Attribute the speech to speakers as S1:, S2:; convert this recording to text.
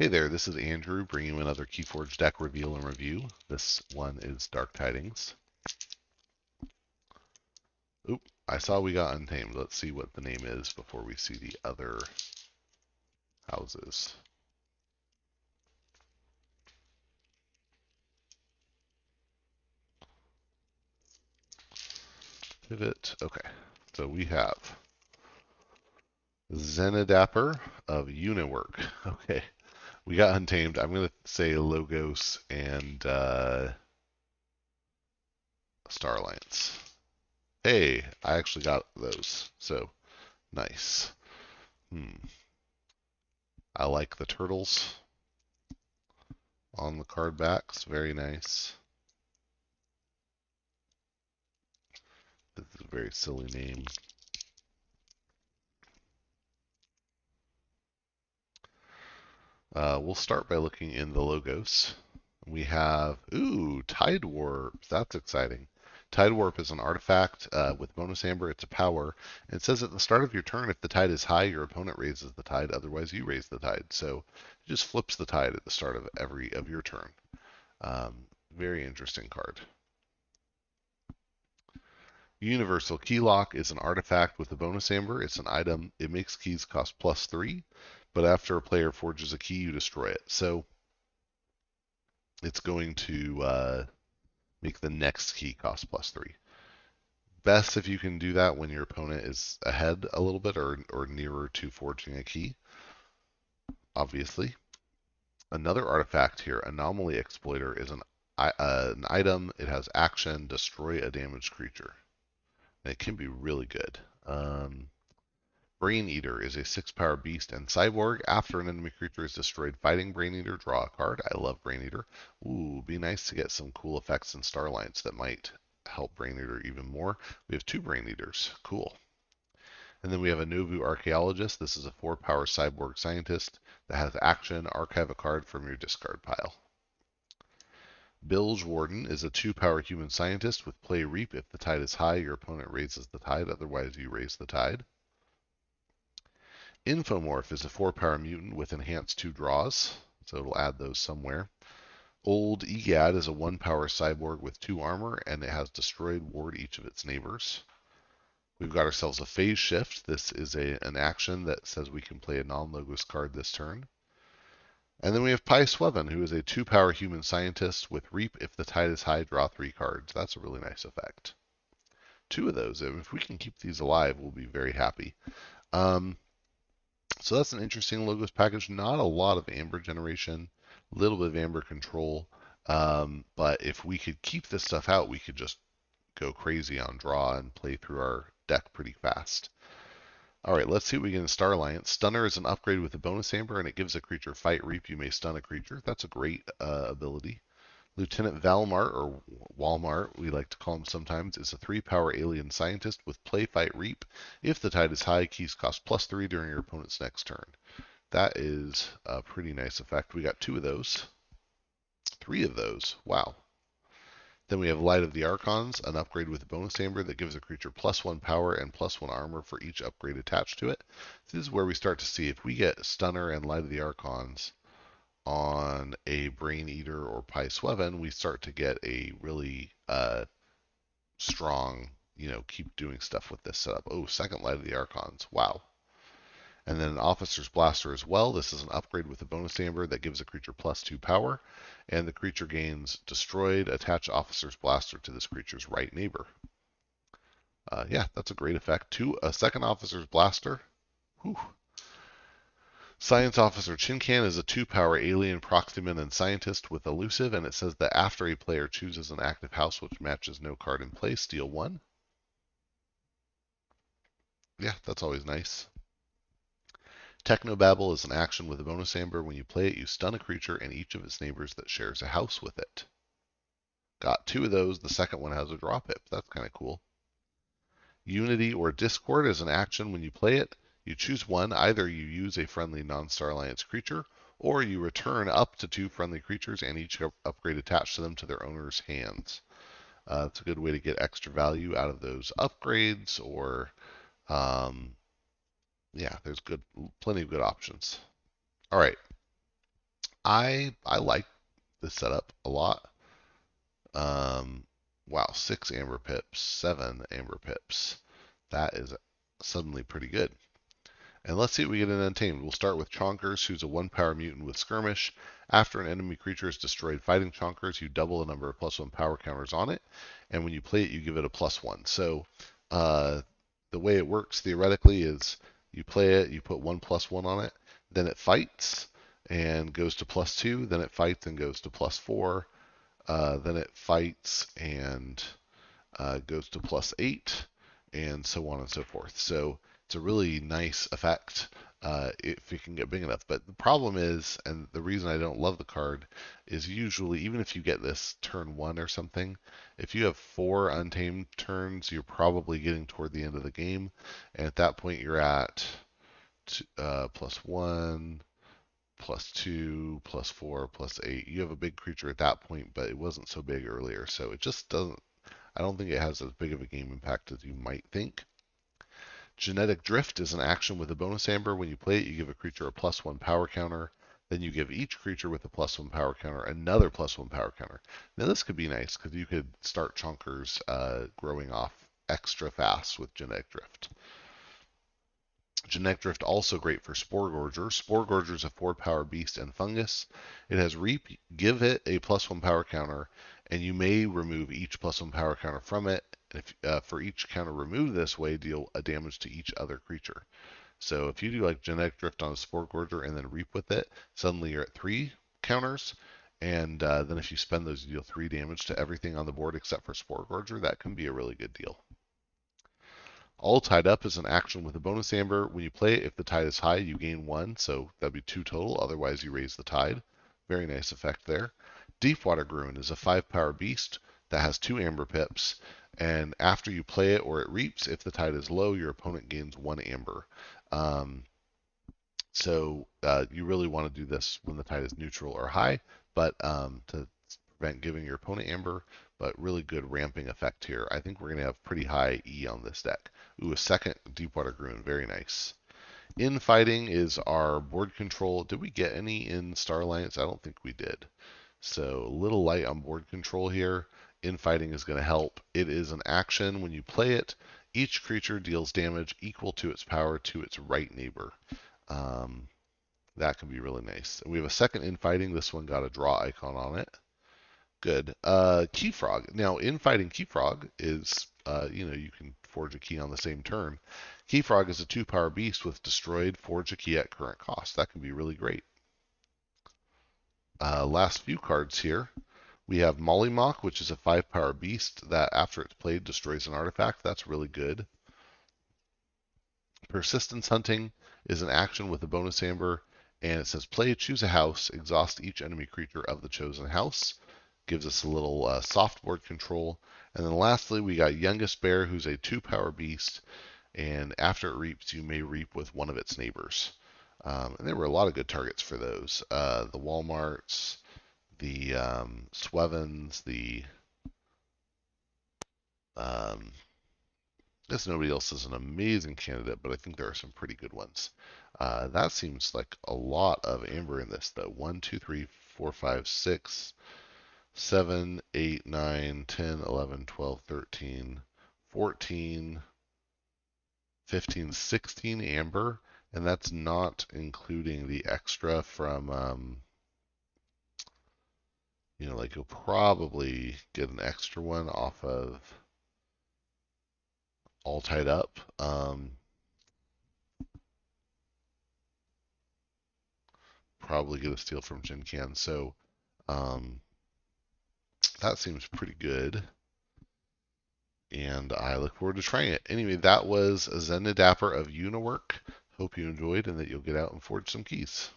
S1: Hey there, this is Andrew bringing you another Keyforge deck reveal and review. This one is Dark Tidings. Oop, I saw we got Untamed. Let's see what the name is before we see the other houses. Pivot. Okay, so we have Zenidapper of Uniwork. Okay, we got Untamed. I'm going to say Logos and Star Alliance. Hey, I actually got those, so nice. I like the turtles on the card backs. Very nice. This is a very silly name. We'll start by looking in the logos. We have, Tide Warp. That's exciting. Tide Warp is an artifact with bonus amber. It's a power. And it says at the start of your turn, if the tide is high, your opponent raises the tide. Otherwise, you raise the tide. So it just flips the tide at the start of your turn. Very interesting card. Universal Key Lock is an artifact with a bonus amber. It's an item. It makes keys cost +3, but after a player forges a key, you destroy it. So it's going to make the next key cost +3. Best if you can do that when your opponent is ahead a little bit or nearer to forging a key, obviously. Another artifact here, Anomaly Exploiter, is an item. It has action, destroy a damaged creature. And it can be really good. Brain Eater is a 6-power beast and cyborg. After an enemy creature is destroyed fighting Brain Eater, draw a card. I love Brain Eater. Ooh, be nice to get some cool effects in Star Alliance that might help Brain Eater even more. We have 2 Brain Eaters. Cool. And then we have a Novu Archaeologist. This is a 4-power cyborg scientist that has action. Archive a card from your discard pile. Bilge Warden is a 2-power human scientist with play Reap. If the tide is high, your opponent raises the tide. Otherwise, you raise the tide. Infomorph is a 4-power mutant with enhanced 2 draws, so it'll add those somewhere. Old Egad is a 1-power cyborg with 2 armor, and it has destroyed ward each of its neighbors. We've got ourselves a Phase Shift. This is an action that says we can play a non-logos card this turn. And then we have Pi Sweven, who is a 2-power human scientist with Reap. If the tide is high, draw 3 cards. That's a really nice effect. 2 of those. If we can keep these alive, we'll be very happy. So that's an interesting logos package. Not a lot of amber generation, a little bit of amber control. But if we could keep this stuff out, we could just go crazy on draw and play through our deck pretty fast. All right, let's see what we get in Star Alliance. Stunner is an upgrade with a bonus amber, and it gives a creature fight Reap. You may stun a creature. That's a great ability. Lieutenant Valmart, or Walmart, we like to call him sometimes, is a 3-power alien scientist with play fight Reap. If the tide is high, keys cost +3 during your opponent's next turn. That is a pretty nice effect. We got 2 of those. 3 of those. Wow. Then we have Light of the Archons, an upgrade with a bonus amber that gives a creature +1 power and +1 armor for each upgrade attached to it. This is where we start to see if we get Stunner and Light of the Archons on a Brain Eater or Pi Sweven, we start to get a really strong, keep doing stuff with this setup. Oh, second Light of the Archons. Wow. And then an Officer's Blaster as well. This is an upgrade with a bonus amber that gives a creature +2 power, and the creature gains destroyed. Attach Officer's Blaster to this creature's right neighbor. Yeah, that's a great effect. A second Officer's Blaster. Whew. Science Officer Chincan is a 2-power alien proxyman and scientist with elusive, and it says that after a player chooses an active house which matches no card in play, steal 1. Yeah, that's always nice. Technobabble is an action with a bonus amber. When you play it, you stun a creature and each of its neighbors that shares a house with it. Got 2 of those. The second one has a draw pip. That's kind of cool. Unity or Discord is an action. When you play it, you choose one. Either you use a friendly non-Star Alliance creature, or you return up to 2 friendly creatures and each upgrade attached to them to their owner's hands. It's a good way to get extra value out of those upgrades, or yeah, there's plenty of good options. All right. I like this setup a lot. Wow, 6 amber pips, 7 amber pips. That is suddenly pretty good. And let's see what we get in Untamed. We'll start with Chonkers, who's a 1 power mutant with Skirmish. After an enemy creature is destroyed fighting Chonkers, you double the number of +1 power counters on it, and when you play it, you give it a +1. So the way it works theoretically is you play it, you put 1+1 on it, then it fights and goes to +2, then it fights and goes to +4, then it fights and goes to +8, and so on and so forth. So it's a really nice effect if you can get big enough. But the problem is, and the reason I don't love the card, is usually, even if you get this turn 1 or something, if you have 4 untamed turns, you're probably getting toward the end of the game. And at that point, you're at +1, +2, +4, +8. You have a big creature at that point, but it wasn't so big earlier. So it just doesn't, I don't think it has as big of a game impact as you might think. Genetic Drift is an action with a bonus amber. When you play it, you give a creature a +1 power counter. Then you give each creature with a +1 power counter another +1 power counter. Now this could be nice because you could start Chonkers growing off extra fast with Genetic Drift. Genetic Drift also great for Spore Gorger. Spore Gorger is a 4-power beast and fungus. It has Reap. Give it a +1 power counter, and you may remove each +1 power counter from it. If, for each counter removed this way, deal a damage to each other creature. So if you do like Genetic Drift on a Spore Gorger and then Reap with it, suddenly you're at 3 counters. And then if you spend those, you deal 3 damage to everything on the board except for Spore Gorger. That can be a really good deal. All Tied Up is an action with a bonus amber. When you play it, if the tide is high, you gain 1, so that'd be 2 total. Otherwise, you raise the tide. Very nice effect there. Deepwater Gruin is a 5-power beast that has 2 amber pips, and after you play it or it reaps, if the tide is low, your opponent gains 1 amber. So you really want to do this when the tide is neutral or high, but to prevent giving your opponent amber, but really good ramping effect here. I think we're going to have pretty high E on this deck. Ooh, a second Deepwater Gruin, very nice. Infighting is our board control. Did we get any in Star Alliance? I don't think we did. So a little light on board control here. Infighting is going to help. It is an action. When you play it, each creature deals damage equal to its power to its right neighbor. That can be really nice. And we have a second Infighting. This one got a draw icon on it. Good. Keyfrog. Now, Infighting Keyfrog is, you can forge a key on the same turn. Keyfrog is a 2-power beast with destroyed, forge a key at current cost. That can be really great. Last few cards here. We have Mollymawk, which is a 5-power beast that after it's played destroys an artifact. That's really good. Persistence Hunting is an action with a bonus amber, and it says play, choose a house, exhaust each enemy creature of the chosen house. Gives us a little soft board control. And then lastly, we got Youngest Bear, who's a 2-power beast, and after it reaps, you may reap with one of its neighbors. And there were a lot of good targets for those. The Walmarts, the Swevens, the guess nobody else is an amazing candidate, but I think there are some pretty good ones. That seems like a lot of amber in this, though. 1, 2, 3, 4, 5, 6, 7, 8, 9, 10, 11, 12, 13, 14, 15, 16 amber, and that's not including the extra from, like you'll probably get an extra one off of All Tied Up. Probably get a steal from Gen Can. So that seems pretty good. And I look forward to trying it. Anyway, that was Zenidapper of Uniwork. Hope you enjoyed and that you'll get out and forge some keys.